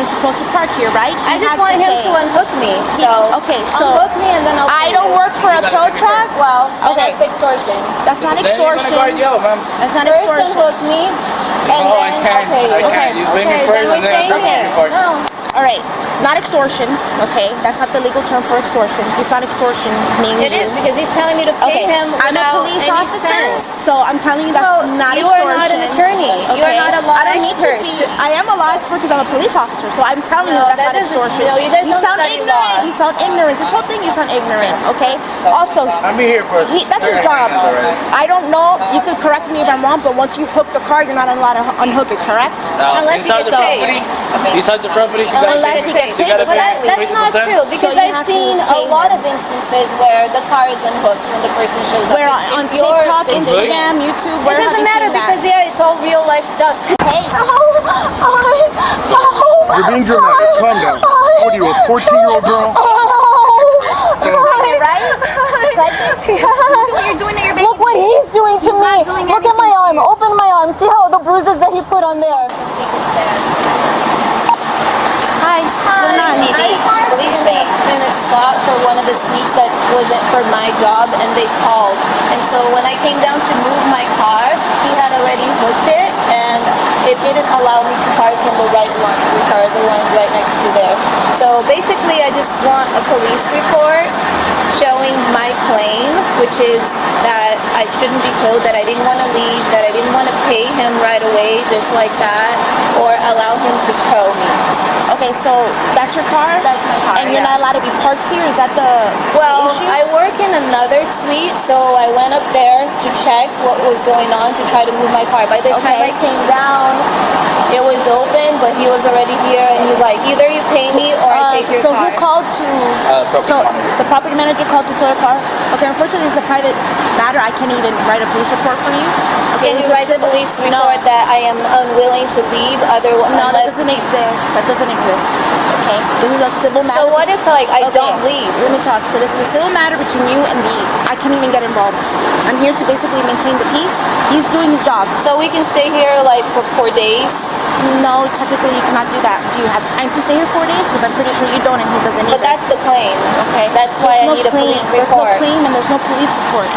supposed to park here, right? I just want him to unhook me. Okay, so unhook me and then I'll I don't work for a tow truck. Well, okay, that's extortion. That's not extortion. That's not First extortion. unhook me, and No, then I can't. I can't. You pay me first, and then I'll pay you for it. No. All right, not extortion. Okay, that's not the legal term for extortion. It's not extortioning It is because he's telling me to pay him I'm a without police any officer, sense. so I'm telling you that's not you extortion. are not an attorney. You are not a law I don't need expert. to be. I am a law expert because I'm a police officer, so I'm telling you that's not extortion. No, you guys don't sound study ignorant. law. You sound ignorant. This whole thing, you sound ignorant. Okay. Also, I'm here for. that's his job. I don't know. You could correct me if I'm wrong, but once you hook the car, you're not allowed to unhook it. Correct? Unless he gets paid. Inside the property, Unless he gets paid. That's not true because I've seen a lot of instances where the car is unhooked when the person shows up. Where on TikTok, Instagram, YouTube, where it doesn't matter because it's all real life stuff. Hey. You're being dramatic. Calm down. What are you, a 14-year-old girl? Right? Look what he's doing to me. Look at my arm. Open my arm. See how the bruises that he put on there. Hi. I parked in a spot for one of the suites that wasn't for my job, and they called. And so when I came down to move my car, he had already hooked it, and it didn't allow me to park in the right one, which are the ones right next to there. So basically, I just want a police report showing my claim, which is that I shouldn't be told that I didn't want to leave, that I didn't want to pay him right away just like that, or allow him to tow me. Okay, so that's your car? That's my car, And you're not allowed to be parked here? Is that the issue? I work in another suite, so I went up there to check what was going on to try to move my car. By the time I came down, it was open, but he was already here, and he's like, either you pay me or I take your car. So who called to the property manager called to tow your car? Okay, unfortunately, it's a private matter. I can't even write a police report for you. Okay, Can you write a police report that I am unwilling to leave? No, that doesn't exist. That doesn't exist. Okay, this is a civil matter. So what if I don't leave? Let me talk. So this is a civil matter between you and I can't even get involved. I'm here to basically maintain the peace. He's doing his job. So we can stay here for 4 days? No, technically you cannot do that. Do you have time to stay here 4 days? Because I'm pretty sure you don't, and he doesn't either. But that's the claim. Okay. That's why I need a police report. There's no claim and there's no police report.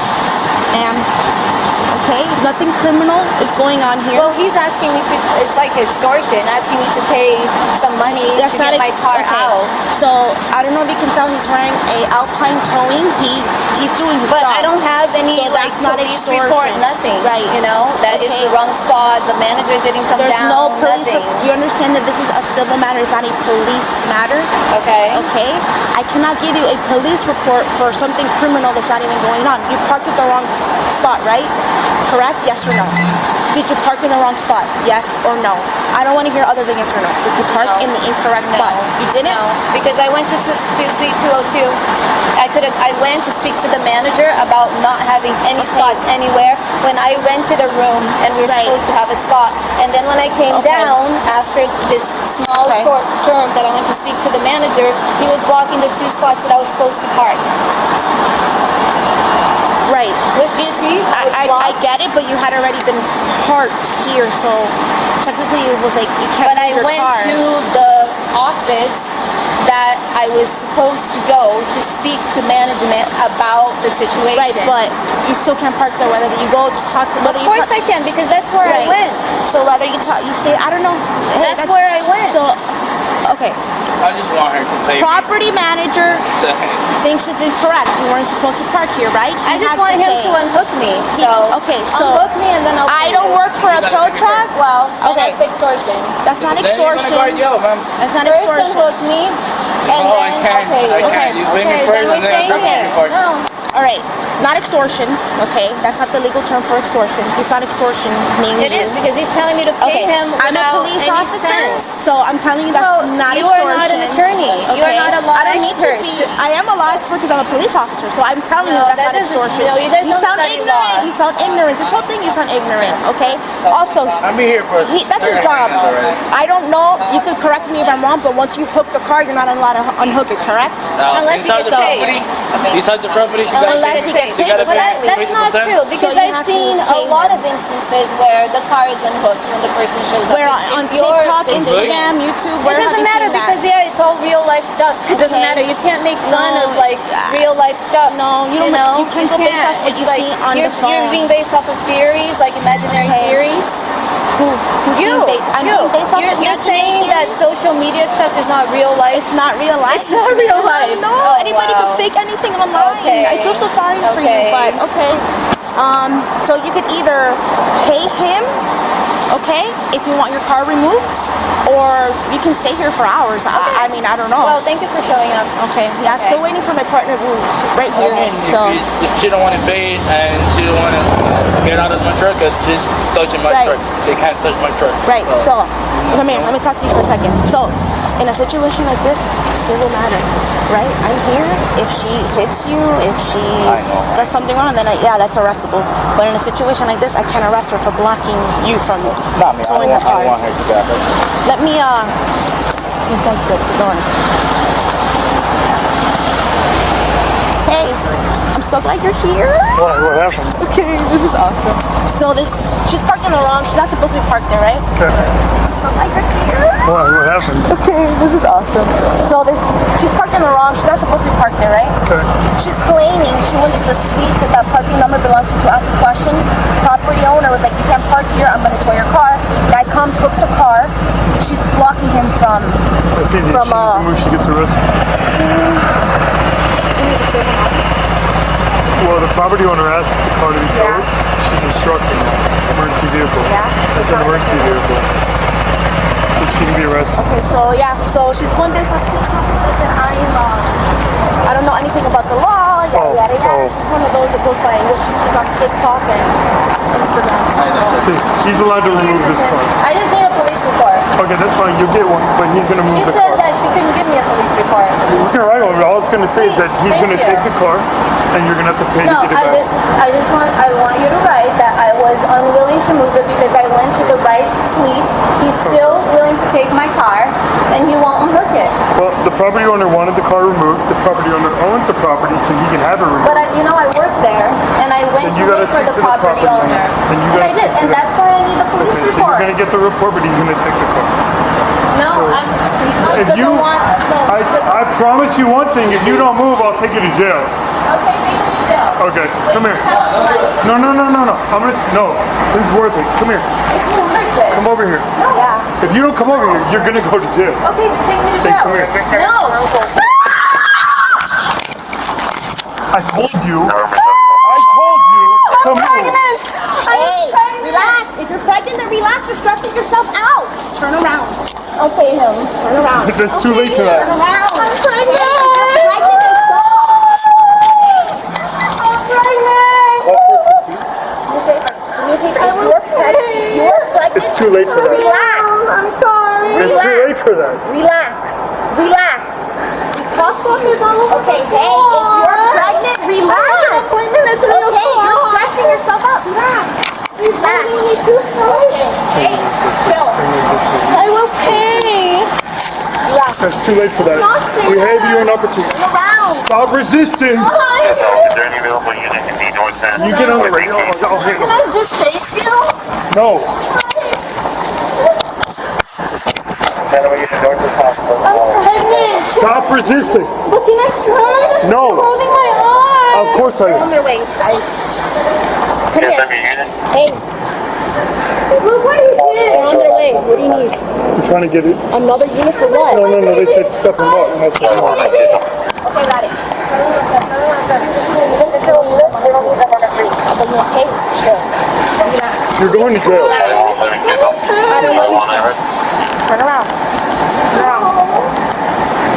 Okay, nothing criminal is going on here. Well, he's asking me, it's like extortion, asking me to pay some money to get my car out. So, I don't know if you can tell he's wearing a Alpine towing. He's doing his job. But I don't have any that's not police extortion. report, nothing. Right. You know, that is the wrong spot, the manager didn't come There's down, no police. nothing. Do you understand that this is a civil matter? It's not a police matter. Okay. Okay? I cannot give you a police report for something criminal that's not even going on. You parked at the wrong spot, right? Correct? Yes or no? Did you park in the wrong spot? Yes or no? I don't want to hear other than yes or no. Did you park in the incorrect spot? You didn't? No, because I went to Suite 202. I went to speak to the manager about not having any spots anywhere when I rented a room and we were supposed to have a spot. And then when I came down after this small short term that I went to speak to the manager, he was blocking the 2 spots that I was supposed to park. Right. Look, do you see? I get it, but you had already been parked here, so technically it was like you can't move your car. But I went to the office that I was supposed to go to speak to management about the situation. Right, but you still can't park there. Whether you go to talk to, of course I can, because that's where I went. So whether you stay, I don't know. Hey, that's where I went. So, okay. I just want her to pay Property manager thinks it's incorrect. You weren't supposed to park here, right? I just want him to unhook me. Unhook me and then I'll I don't work for a tow truck. Well, that's extortion. That's not extortion. That's not First extortion. unhook me, and No, then I can't. You pay me first, and then I'll pay you for it. No. All right, not extortion. Okay, that's not the legal term for extortion. He's not extortioning you. It is because he's telling me to pay him I'm a without police any officer, sense. so I'm telling you that's not you extortion. are not an attorney. Okay? You are not a law I don't expert. need to be. I am a law expert because I'm a police officer, so I'm telling you that's not extortion. No, you guys don't sound study ignorant. law. You sound ignorant. This whole thing, you sound ignorant. Okay. Also, I'm here for. that's his job. I don't know. You could correct me if I'm wrong, but once you hook the car, you're not allowed to unhook it. Correct? Unless he gets paid. Inside the property, Unless he gets paid. That's not true because I've seen a lot of instances where the car is unhooked when the person shows up. Where on TikTok, Instagram, YouTube, where it doesn't matter all real life stuff. It doesn't Okay. matter. You can't make fun No. of like real life stuff. No, you don't. know? You can't go based off what It's you like see on you're, the phone. You're being based off of theories, like imaginary Okay. theories. Who's You, being I'm you, being based off you're, of you're imaginary saying that theories? social media stuff is not real life. It's not real life. It's not real life. No, Oh, anybody wow. could fake anything online. Okay. I feel so sorry for you, Okay. but okay. So you could either pay him, okay, if you want your car removed, or you can stay here for hours. I mean, I don't know. Well, thank you for showing up. Okay, yeah, Okay. still waiting for my partner rules right here. I mean, So if she don't want to pay it and she don't want to get out of my truck, she's touching my Right. truck. She can't touch my truck. right, so come here, let me talk to you for a second. So in a situation like this, civil matter, right? I'm here. If she hits you, if she I know. does something wrong, then yeah, that's arrestable. But in a situation like this, I can't arrest her for blocking you from Not me. I towing don't her car. want her to get arrested. Let me that's good. Keep going. Hey, I'm so glad you're here. What happened? Okay, this is awesome. So she's parked in the wrong. She's not supposed to be parked there, right? Okay. I'm so glad you're here. What happened? Okay, this is awesome. So she's parked in the wrong. She's not supposed to be parked there, right? Okay. She's claiming she went to the suite that parking number belongs to ask a question. Property owner was like, you can't park here. I'm going to tow your car. Guy comes, hooks her car. She's blocking him from. That's easy. From, She doesn't move, she gets arrested. Well, the property owner asked the car to be towed. She's instructing emergency vehicle. Yeah? That's an emergency vehicle. So she can be arrested. Okay, so she's going based off TikTok. It says that I don't know anything about the law. Yada yada yada. She's one of those that goes by what she sees on TikTok and Instagram. So he's allowed to remove this car. I just need a police report. Okay, that's fine. You'll get one, but he's going to She move the said car. that she couldn't give me a police report. We can write one. All it's going to say is that he's Please, going to thank take you. the car, and you're going to have to pay No, to get it back. I want you to write that I was unwilling to move it because I went to the right suite. He's still willing to take my car, and he won't unhook it. Well, the property owner wanted the car removed. The property owner owns the property, so he can have it removed. But I work there, and I went Then to you gotta look for speak the to the property property owner. owner. Then you And I gotta did, speak to and the- that's why I need the police Okay, so report. you're going to get the report, but he's going to take the car. No, If doesn't you, want. I promise you one thing. If you don't move, I'll take you to jail. Okay, take me to jail. Okay, come here. No. I'm gonna. No, this is worth it. Come here. It's worth it. Come over here. Yeah. If you don't come over here, you're gonna go to jail. Okay, then take me to Hey, jail. come here. No. I told you. I told you to move. Hey, relax. If you're pregnant, then relax. You're stressing yourself out. Turn around. Okay, him. Turn around. It's too late for Turn that. around. I'm pregnant. You're pregnant. It's too late for that. Relax. I'm sorry. It's too late for that. Relax. Relax. Chocolate is all over Okay, the hey, if floor. you're pregnant, relax. Appointment at 3 Okay, o'clock. you're stressing yourself out. Relax. Relax. Me too fast. Hey, chill. I will pay. Relax. It's too late for that. Not We fair. gave you an opportunity. Turn around. Stop resisting. Hi. Is there any available unit in the north end? You get on the radio. I'll handle Can I just face you? it. No. Gentlemen, you should north of hospital. I'm pregnant. Stop resisting. But can I turn? No. You're holding my arm. Of course I On am. their way. Come Yes, here. I'm your unit. Hey, Look what he they're did. on their way. What do you need? I'm trying to get it. Another unit for what? No. They said step him up. And I said no. Okay, got it. Hey, chill. Relax. You're going to jail. Turn around. Turn around.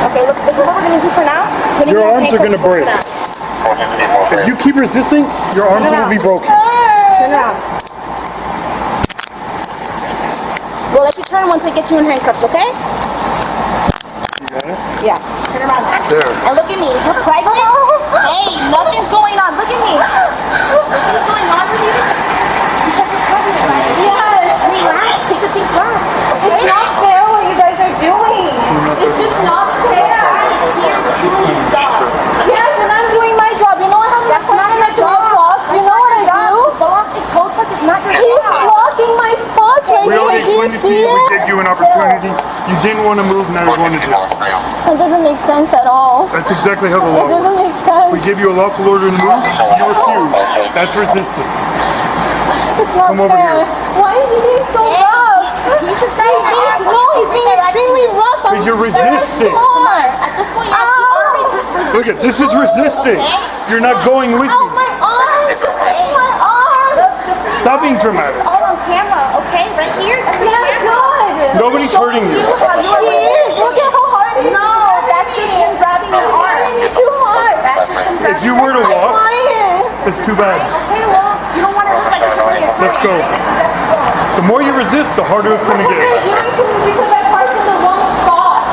Okay, look, this is what we're gonna do for now. Putting Your you in arms are handcuffs gonna break. for now. If you keep resisting, your arms will be broken. Turn around. We'll let you turn once I get you in handcuffs, okay? You got it? Yeah. Turn around. There. And look at me. You're pregnant? Hey, nothing's going on. Look at me. Nothing's going on with you? You said you're pregnant, right? Yes. Relax. Take a deep breath. Okay? It's not fair what you guys are doing. It's just not fair. He's here doing his job. Yes, and I'm doing my job. You know I have an That's not appointment your at 3 job. o'clock. Do you know what I do? To block a tow truck is not your He's job. blocking my spots right We here. already Do you going to see see you. We it? gave you an opportunity. You didn't want to move, now you're going to jail. It doesn't make sense at all. That's exactly how the It law works. doesn't make sense. We give you a lawful order to move, you refuse. That's resisting. It's not Come over fair. here. Why is he being so rough? He's being extremely rough. But you're resisting. At this point, yes, you are resisting. Look at this is resisting. You're not going with Oh, me. my arms! My arms! Look, just so you Stop being know, dramatic. This is all on camera, okay? Right here. That's on Not camera. good. Nobody's hurting you. How you are He is. Look at how hard he is. No, that's just him grabbing your He's arm. hitting me too hard. That's just him grabbing If you were to My walk, client. it's too bad. Okay, well, you don't want to look like somebody is Let's go. The more you resist, the harder it's going to What are get. you doing to me because I parked in the wrong spot?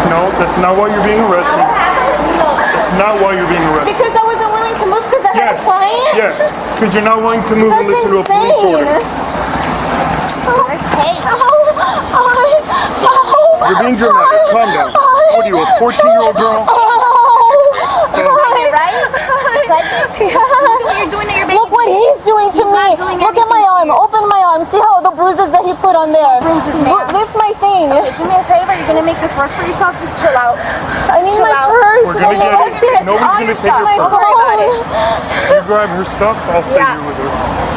No, that's not why you're being arrested. That's not why you're being arrested. Because I wasn't willing to move because I had a Yes, client? yes, because you're not willing to move and That's listen to a police insane. order. Hey, You're being dramatic. Calm down. What are you, a 14-year-old girl? right? What you're doing to your baby. Look what he's doing to me. doing Look at my arm. Open my arm. See how the bruises that he put on there. bruises, ma'am. Lift my thing. Okay, do me a favor. You're gonna make this worse for yourself. Just chill out. I need chill my out. purse. We're gonna I get left it. it. Nobody's gonna take your My purse. Don't worry about it. phone. You grab her stuff, I'll stay Yeah. here with her.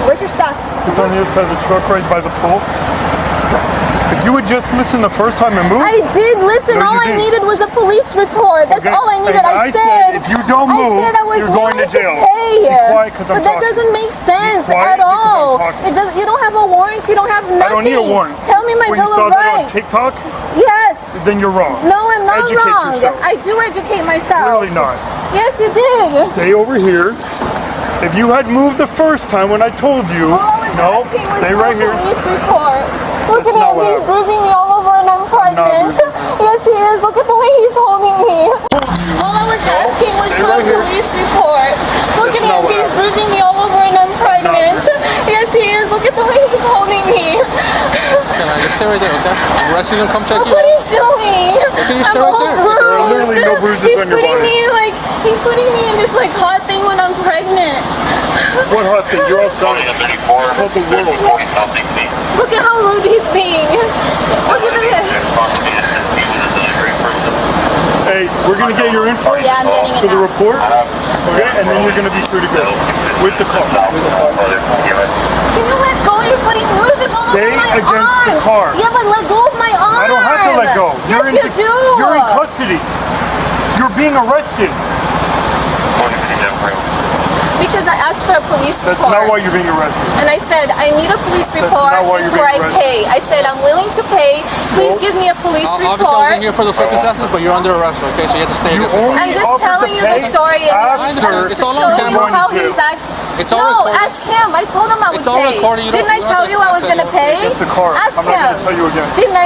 Where's your stuff? It's on the other side of the truck right by the pool. If you would just listen the first time and move, I did listen. No, you all I didn't. needed was a police report. That's Okay, all I needed. and I said, if you don't move, I said I was you're going willing to jail. pay. Be quiet 'cause I'm But that talking. doesn't make sense quiet at because I'm all. talking. It does. You don't have a warrant. You don't have nothing. I don't need a warrant. Tell me my when bill you saw of that on rights. TikTok, Yes. then you're wrong. No, I'm not Educate wrong. yourself. I do educate myself. Really not. Yes, you did. Stay over here. If you had moved the first time when I told you, All I was no, asking was stay for right a here. police report. Look That's at not him. what He's I- bruising me all over and I'm pregnant. bruising Yes, he is. Look at the way he's holding me. All I was asking was stay for right a here. police report. Look That's at not him. what He's happened. bruising me all over and I'm pregnant. Yes, he is. Look at the way he's holding me. Okay, man, just stay right there, okay? The rest of them come check Look you what out. he's doing. Okay, you I'm stay right all there. bruised. There are literally no bruises he's on your putting body. he's putting me in this like hot thing when I'm pregnant. What hot thing? You're outside. Only a 34. It's called the world. 40-something feet. Look at how rude he's being. Look at this. Hey, we're gonna get your info Yeah, I'm getting for it the now. report. Okay, and then you're gonna be free to go with the car. Can you let go? You're putting bruises all Stay over my against the arms. car. Yeah, but let go of my arm. I don't have to let go. Yes, you do. You're in custody. You're being arrested. Because I asked for a police That's report. not why you're being arrested. And I said, I need a police report not why you're before I being arrested. pay. I said, I'm willing to pay. Please give me a police Obviously, I report. wasn't here for the circumstances, but you're under arrest, okay? So you have to stay You against the only court. I'm just offered telling to you the pay story and I'm after just It's all on showing you camera. how he's acting. It's all No, recorded. ask him. I told him I would It's all pay. recorded. You don't- Didn't I you don't tell have you to I was say gonna it. pay? It's a car. Ask I'm not him. gonna tell you again. Didn't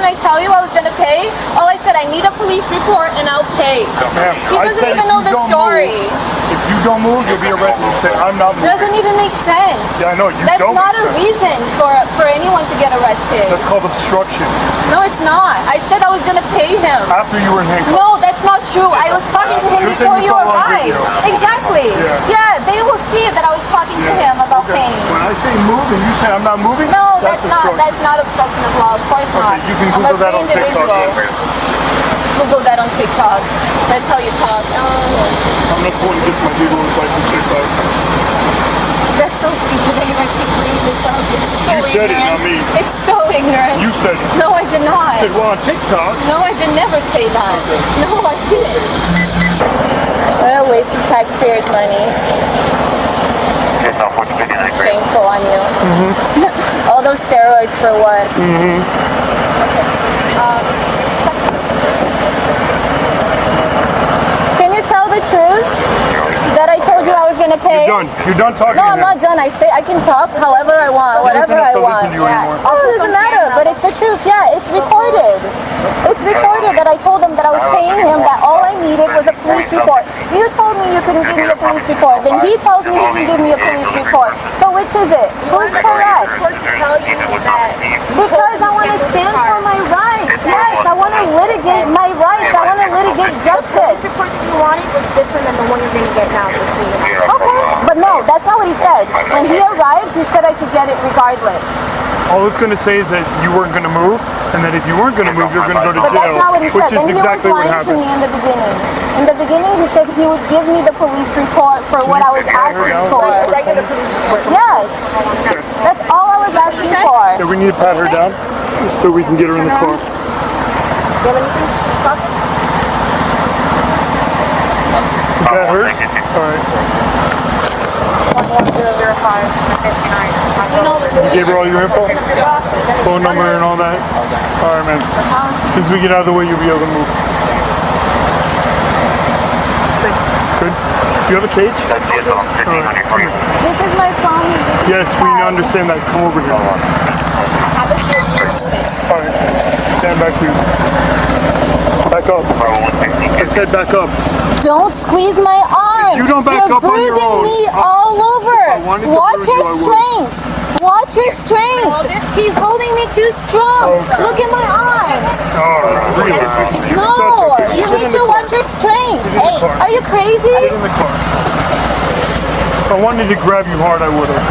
I tell you I was gonna pay? All I said, I need a police report and I'll pay. Ma'am, He I doesn't said even if know you the don't story. Move, if you don't move, you'll be arrested. You say, I'm not moving. Doesn't even make sense. Yeah, I know. You That's don't not make a sense. reason for anyone to get arrested. That's called obstruction. No, it's not. I said I was gonna pay him. After you were in handcuffs. No, that's not true. I was talking to him Good before thing you it's all on arrived. video. Exactly. Yeah. Yeah, they will see that I was talking to him about Okay. paying. When I say move and you say I'm not moving, No, that's obstruction. not obstruction of law. Of course not. Okay, you can I'm a Google that free on TikTok. individual. Google that on TikTok. That's how you talk. I'm not going to get my legal advice on TikTok. That's so stupid that you guys keep bringing this up. It's so You said it, not ignorant. me. It's so ignorant. You said it. No, I did not. I said, well, on TikTok, No, I did never say that. No, I didn't. What a waste of taxpayers' money. Shameful on you. All those steroids for what? Can you tell the truth that I told you I was gonna pay? you're done. You're done talking No, to I'm him. not done. I can talk however I want, whatever I doesn't have to want. listen to you anymore. Oh, it doesn't matter, but it's the truth. Yeah, it's recorded. It's recorded that I told him that I was paying him, that all I needed was a police report. You told me you couldn't give me a police report. Then he tells me he can give me a police report. So which is it? Who's correct? To tell you that Because I want to stand for my rights. Yes, I want to litigate my rights. I want to litigate the police justice. report that you wanted was different than the one you're gonna get now. Just so you know. Okay, but no, that's not what he said. When he arrived, he said I could get it regardless. All it's going to say is that you weren't going to move, and that if you weren't going to move, you're going to go to But that's jail, not what he which said. is Then exactly he what was lying to happened. me in the beginning. In the beginning, he said he would give me the police report for what I was asking for. Regular police report. Yes. That's all I was asking for. Yeah, we need to pat her down so we can get her in the car. Do you have anything? Is that hers? All right. 1105. You gave her all your info? Phone number and all that? All right, man. As soon as we get out of the way, you'll be able to move. Good. Do you have a cage? That's it, on 1500 for you. This is my phone. Yes, we understand that. Come over here. All right. Stand back here. Back up. I said back up. Don't squeeze my arm. You don't back You're up on your bruising own. me all over. wanted to Watch bruise you, your I would. strength. Watch your strength. He's holding me too strong. Okay. Look at my arms. All right. Relax. No, you Sit need in to the watch your strength. Sit in the Hey, car. are you crazy? Get in the car. If I wanted to grab you hard, I would have.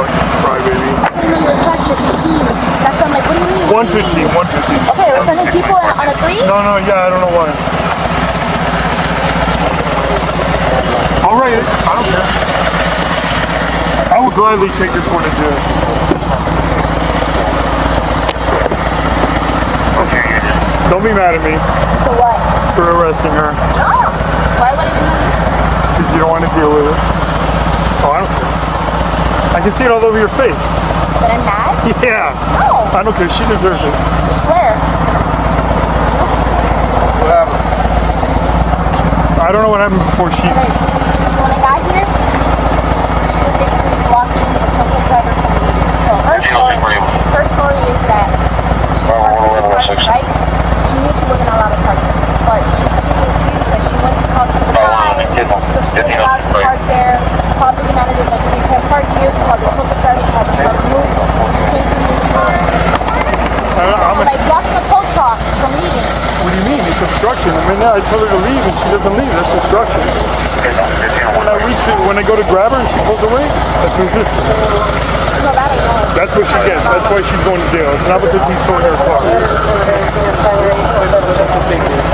What? Cry, baby. That's why I'm like, what do you mean? 115, 115. Okay, we're sending people on a 3? No, yeah, I don't know why. I'll write it. I don't care. I would gladly take this one to jail. Okay, you just Don't be mad at me For what? for arresting her No. Why would I do that? because you don't want to deal with it. Oh, I don't care. I can see it all over your face. That I'm mad? Yeah. No. I don't care. She deserves it. I swear. I don't know what happened before she. Okay. So when I got here, she was basically blocking the potential driver from leaving. So her story is that she parked in some parking, right? She knew she wasn't allowed to park there. But she took the excuse that she went to talk to the guy. So she was allowed to park there. Property manager's like, you can't park here. Called the tow truck driver, called the driver moved. Came to move the car. Like blocking a tow truck from leaving. What do you mean? It's obstruction. I mean, I tell her to leave and she doesn't leave. That's obstruction. When I go to grab her and she pulls away, that's resistance. No, that I know. That's what she gets. That's why she's going to jail. It's not because he's towing her car.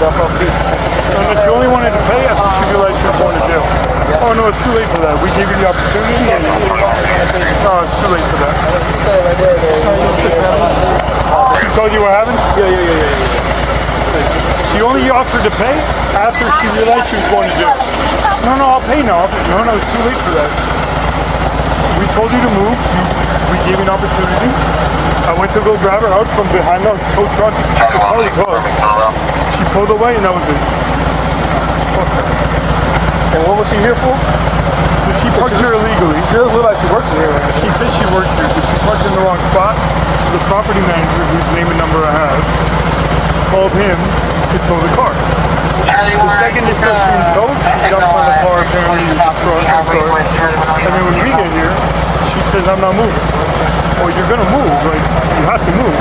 No, she only wanted to pay after she realized she was going to jail. Oh no, it's too late for that. We gave you the opportunity. No, it's too late for that. She told you what happened? Yeah. She only offered to pay after she realized she was going to jail. No, I'll pay now. No, it's too late for that. We told you to move. We gave you an opportunity. I went to go grab her out from behind the tow truck. The car was hooked. She pulled away and that was it. And what was she here for? So she parked here illegally. She doesn't look like she works here. She said she works here, but she parked in the wrong spot. So the property manager, whose name and number I have, called him to tow the car. The second it starts being towed, she jumps on the car, apparently the truck, I'm sorry. And then when we get here, she says, I'm not moving. Well, you're gonna move, like, you have to move.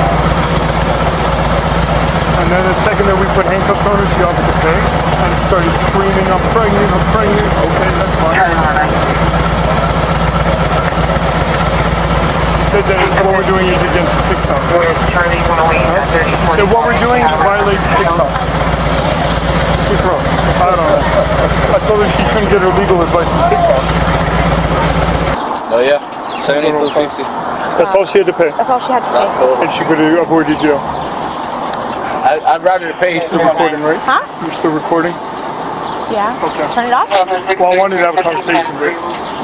And then the second that we put handcuffs on her, she offered to pay and started screaming, I'm pregnant. Okay, that's fine. Said that what we're doing is against TikTok. So what we're doing violates TikTok. She's wrong. I don't know. I told her she couldn't get her legal advice from TikTok. Oh yeah, 72.50. That's all she had to pay. That's all she had to pay. And she could have avoided jail. I'd rather pay You're still recording, right? Huh? You're still recording? Yeah. Okay. Turn it off? Well, I wanted to have a conversation, but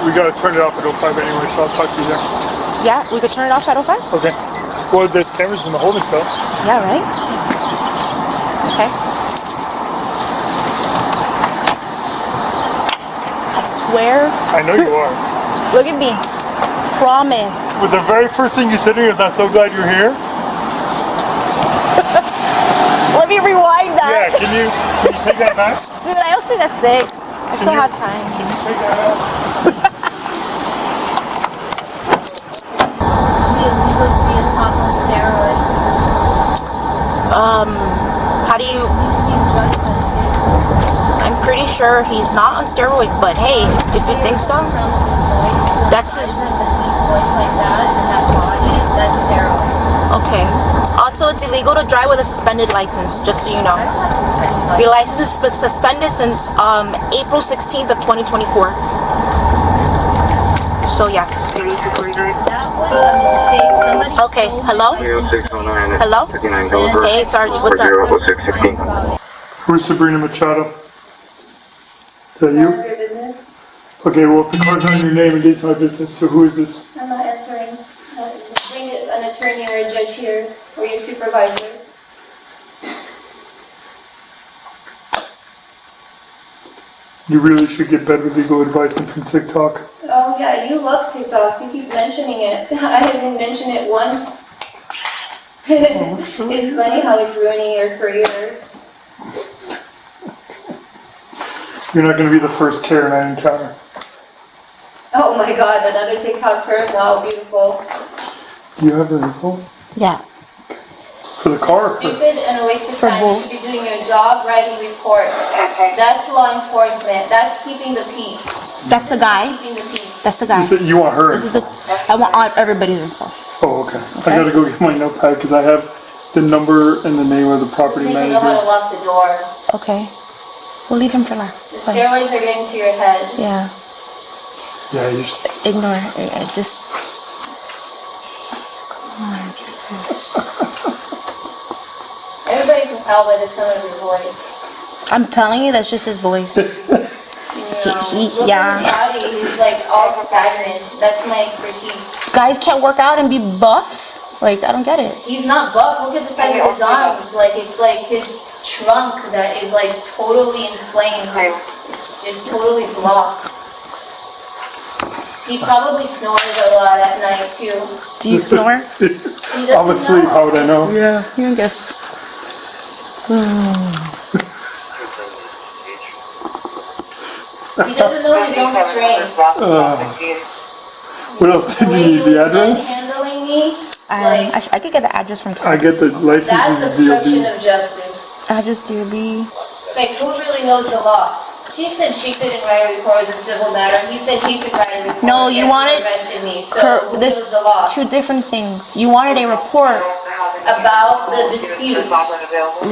we gotta turn it off at 05 anyway, so I'll talk to you there. Yeah, we could turn it off at 05? Okay. Well, there's cameras in the holding cell. Yeah, right? Okay. I swear. I know you are. Look at me. Promise. But the very first thing you said to me is, I'm so glad you're here. Let me rewind Yeah, that. can you take that back? Dude, I also got 6. I still have time. Take that back. Illegal to be a cop on steroids. How do you... He should be drug tested. I'm pretty sure he's not on steroids, but hey, if you think so, Sound of his voice. That's his- He has a deep voice like that, and that's why. Okay. Also, it's illegal to drive with a suspended license, just so you know. Your license is suspended since April 16th of 2024. So yes. That was a mistake. Somebody Okay, stole my hello? license. Hello? 59 Gulliver. Hey, Sarge, what's up? 40616. Who's Sabrina Machado? Is that you? Your business? Okay, well, if the card's on your name, it is my business, so who is this? I'm not answering. Bring an attorney or a judge here, or your supervisor. You really should get better legal advice from TikTok. Oh yeah, you love TikTok. You keep mentioning it. I didn't mention it once. It's funny how it's ruining your careers. You're not going to be the first Karen I encounter. Oh my god, another TikTok turn. Wow, beautiful. Do you have the info? Yeah. For the car? Stupid and a waste of For time. You both. should be doing your job, writing reports. That's law enforcement. That's keeping the peace. That's the guy. Keeping the peace. That's the guy. You said you want her. This is the. I want all, everybody's info. Oh, okay. I gotta go get my notepad because I have the number and the name of the I property think you know how manager. to lock the door. Okay. We'll leave him for last. The It's fine. steroids are getting to your head. Yeah. Yeah, you should. Ignore it. I just. Come on, Jesus. Everybody can tell by the tone of your voice. I'm telling you, that's just his voice. You know, look yeah. at his body. He's like all stagnant. That's my expertise. Guys can't work out and be buff? Like, I don't get it. He's not buff. Look at the size of his arms. Like it's like his trunk that is like totally inflamed. It's just totally blocked. He probably snores a lot at night too. Do you snore? He doesn't I'm asleep, know. how would I know? Yeah, you guess. He doesn't know his own strength. What else did The you way he need? was The address? handling me, like I could get the address from I get the that's license obstruction DOB. of justice. Address DOB. Like, who really knows the law? She said she couldn't write a report as a civil matter. He said he could write a report. No, you and wanted- arrested me. So who There's knows the law? two different things. You wanted a report. About the dispute.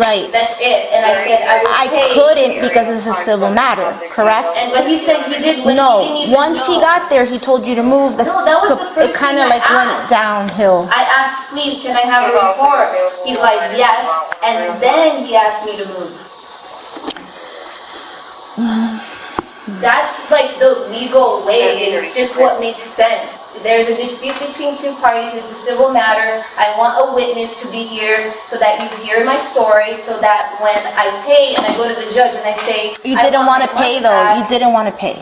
Right. That's it. And I said I would I pay. couldn't because it's a civil matter, correct? And but he said he did when he No, didn't even once he know. got there, he told you to move. No, that was the first It kind thing of I like went asked. downhill. I asked, please, can I have a report? He's like, yes. And then he asked me to move. That's like the legal way. It's just what makes sense. There's a dispute between two parties. It's a civil matter. I want a witness to be here so that you hear my story, so that when I pay and I go to the judge and I say, You I didn't want want to my pay money though. back. You didn't want to pay.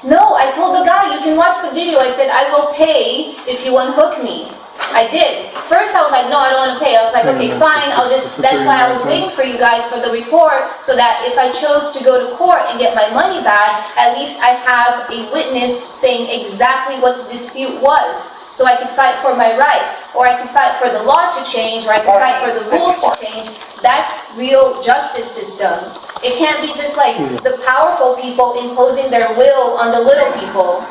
No, I told the guy, you can watch the video. I said, I will pay if you unhook me. I did. First I was like, no, I don't want to pay. I was like, okay, fine, that's why I was waiting for you guys for the report, so that if I chose to go to court and get my money back, at least I have a witness saying exactly what the dispute was. So I could fight for my rights, or I could fight for the law to change, or I could fight for the rules to change. That's real justice system. It can't be just like the powerful people imposing their will on the little people.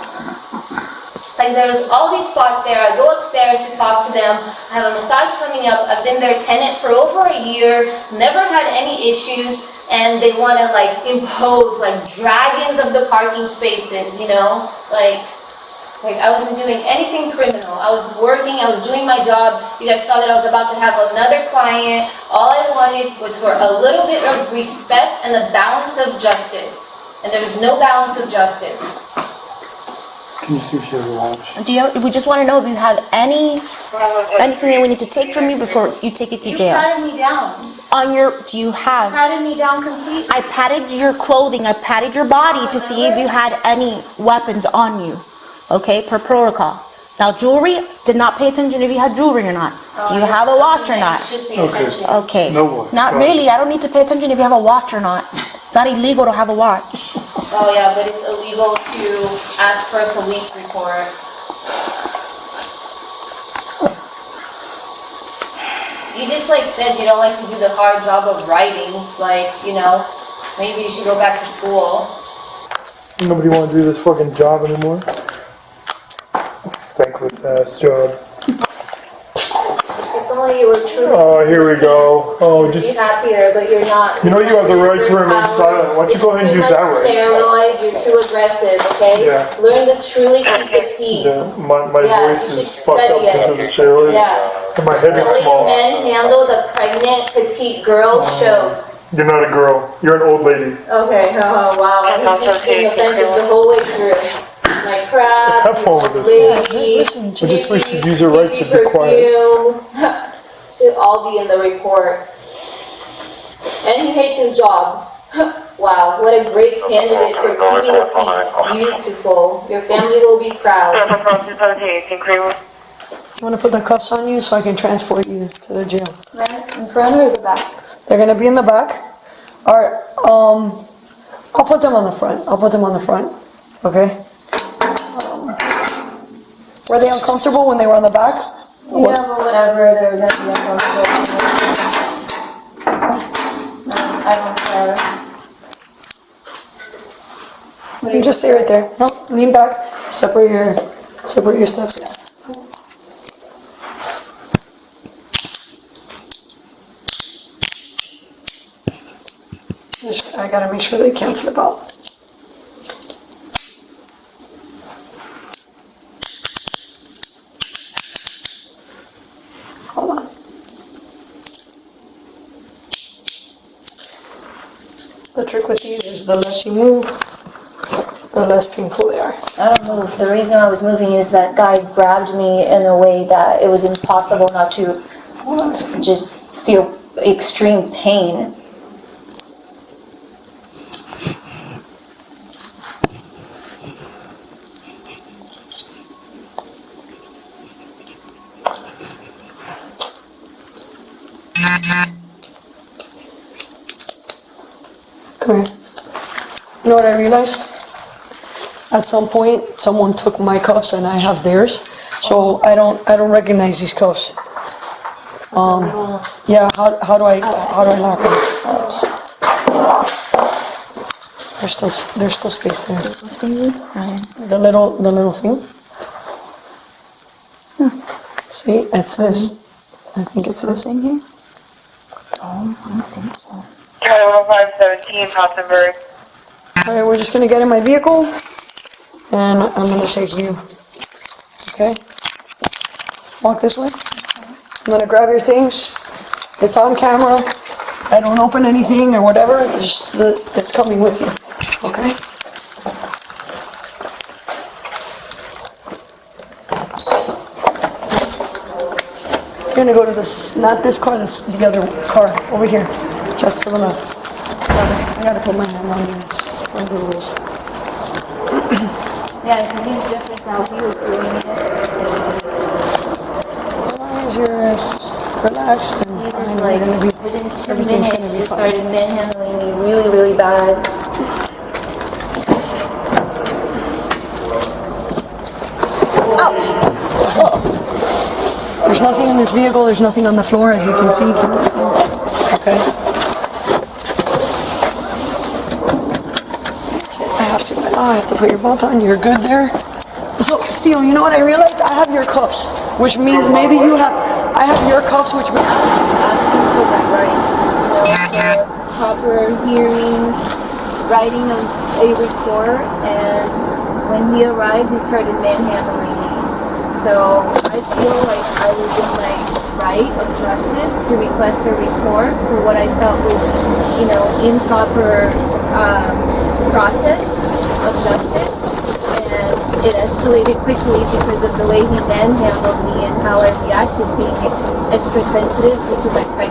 Like there's all these spots there. I go upstairs to talk to them. I have a massage coming up. I've been their tenant for over a year, never had any issues, and they want to like impose like dragons of the parking spaces, you know? Like I wasn't doing anything criminal. I was working, I was doing my job. You guys saw that I was about to have another client. All I wanted was for a little bit of respect and a balance of justice. And there was no balance of justice. Can you see if she has a watch? Do you? We just want to know if you have anything that we need to take from you before you take it to You jail. patted me down. On your, do you have? Patted me down completely. I patted your clothing. I patted your body to see if you had any weapons on you. Okay, per protocol. Now jewelry, did not pay attention if you had jewelry or not. Do you have a watch or not? You should pay Okay. attention. Okay. No watch. Not Got it. really. I don't need to pay attention if you have a watch or not. It's not illegal to have a watch. Oh yeah, but it's illegal to ask for a police report. You just like said you don't like to do the hard job of writing. Like, you know, maybe you should go back to school. Nobody want to do this fucking job anymore? Thankless ass job. It's only you were truly. Oh, here we go. Oh, You'd just. be happier, but you're not. You know you have the right to remain silent. Why don't you go ahead and use that right? Steroids, you're too aggressive, okay? Yeah. Learn to truly keep the peace. Yeah, my Yeah, voice you is should fucked up study because it. of the steroids. Yeah. And my head The is way small. men handle the pregnant petite girl shows. You're not a girl. You're an old lady. Okay, oh wow. He keeps being offensive the whole way through. Like crap. Have fun with this. lady, I just wish you'd use your right to be quiet. perfume. Should all be in the report. And he hates his job. Wow, what a great candidate for keeping the peace. Beautiful. Your family will be proud. I want to put the cuffs on you so I can transport you to the jail. Right in front or the back? They're gonna be in the back. All right. I'll put them on the front. I'll put them on the front. Okay. Were they uncomfortable when they were on the back? Yeah, but whatever, they're gonna be uncomfortable. No, I don't care. You just stay right there. No, lean back. Separate your steps. Yeah. I gotta make sure they can't slip out. Hold on. The trick with these is the less you move, the less painful they are. I don't move. The reason I was moving is that guy grabbed me in a way that it was impossible not to just feel extreme pain. Come here. You know what I realized? At some point, someone took my cuffs and I have theirs, so I don't recognize these cuffs. Yeah. How do I lock them? There's still space there. The little thing. See, it's this. I think it's this. In here? Charlie 517, Hottenberg. All right, we're just gonna get in my vehicle, and I'm gonna take you. Okay. Walk this way. I'm gonna grab your things. It's on camera. I don't open anything or whatever. It's coming with you. Okay. You're gonna go to this, not this car, the other car over here, just to the left. I gotta put my hand on these. On the rules. Yeah, it's a huge difference how he was doing it. As long as you're relaxed and He fine, just we're like, gonna be, within 2 everything's minutes, gonna be just fine. started manhandling me really, really bad. Ouch! There's nothing in this vehicle, there's nothing on the floor, as you can see. Okay. I have to put your belt on. You're good there. So, Steele, you know what I realized? I have your cuffs, which means maybe you have. I have your cuffs, which means. Asking for my rights, the proper hearing, writing a report, and when he arrived, he started manhandling me. So I feel like I was in my right of justice to request a report for what I felt was, improper process of justice, and it escalated quickly because of the way he manhandled me and how I reacted, being extra sensitive due to my pregnancy.